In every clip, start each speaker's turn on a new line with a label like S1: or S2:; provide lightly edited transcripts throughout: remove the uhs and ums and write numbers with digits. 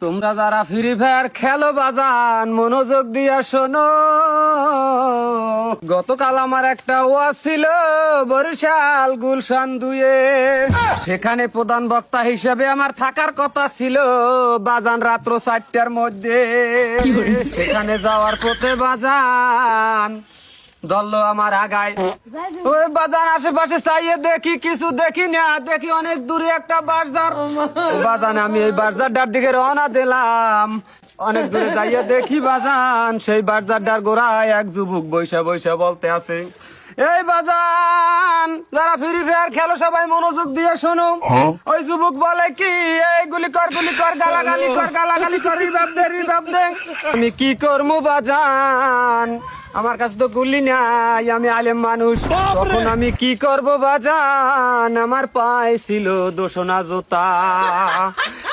S1: তোমরা যারা free fire খেলো বাজান মনোযোগ দিয়া শোনো। গতকাল আমার একটা ওয়াজ ছিল বরিশাল গুলশান 2-এ। সেখানে প্রধান বক্তা হিসেবে আমার থাকার কথা ছিল বাজান রাত্র 4টার মধ্যে। সেখানে যাওয়ার পথে বাজান দল আমার আগায় ওই বাজার আশেপাশে চাইয়ে দেখি কিছু দেখি না, দেখি অনেক দূরে একটা বাজার। বাজান আমি এই বাজারটার দিকে রওনা দিলাম। অনেক দূরে যাইয়ে দেখি বাজান সেই বাজারটার গোড়ায় এক যুবক বৈশা বৈশা বলতে আছে, এই বাজান যারা ফ্রি ফায়ার খেলো সবাই মনোযোগ দিয়ে শোনো। ওই যুবক বলে কি, এই গুলি কর গালাগালি কর রিভাব দে। আমি কি করবো বাজান, আমার কাছে তো গুলি নাই, আমি আলেম মানুষ। তখন আমি কি করব বাজান, আমার পায়ে ছিল দোষণা জুতা।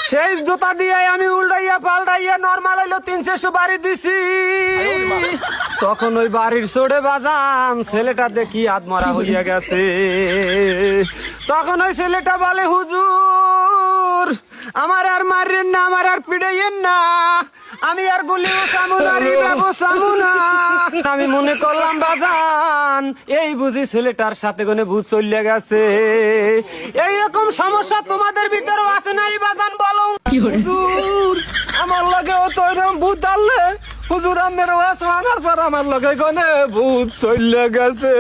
S1: সেই জুতা দিয়ে আমি উল্টাইয়া পাল্টাইয়া নরমাল হইলো 300 বাড়ি দিছি। তখন ওই বাড়ির চড়ে বাজান ছেলেটা দেখি আত্মরা হইয়া গেছে। তখন ওই ছেলেটা বলে, হুজুর আমার আর মারেন না, আমার আর পিড়াইয়েন না, আমি আর গুলিও চামু না, রিভাবও চামু না। আমি মনে করলাম বাজান এই বুঝি ছেলেটার সাথে কোনে ভূত চলে গেছে। এইরকম সমস্যা তোমাদের ভিতরেও আছে না এই বাজান বলো? হুজুর আমার লাগেও তো এরকম ভূত আনলে হুজুর আমের ওয়াজ আনার পর আমার লগে কোনে ভূত চলে গেছে।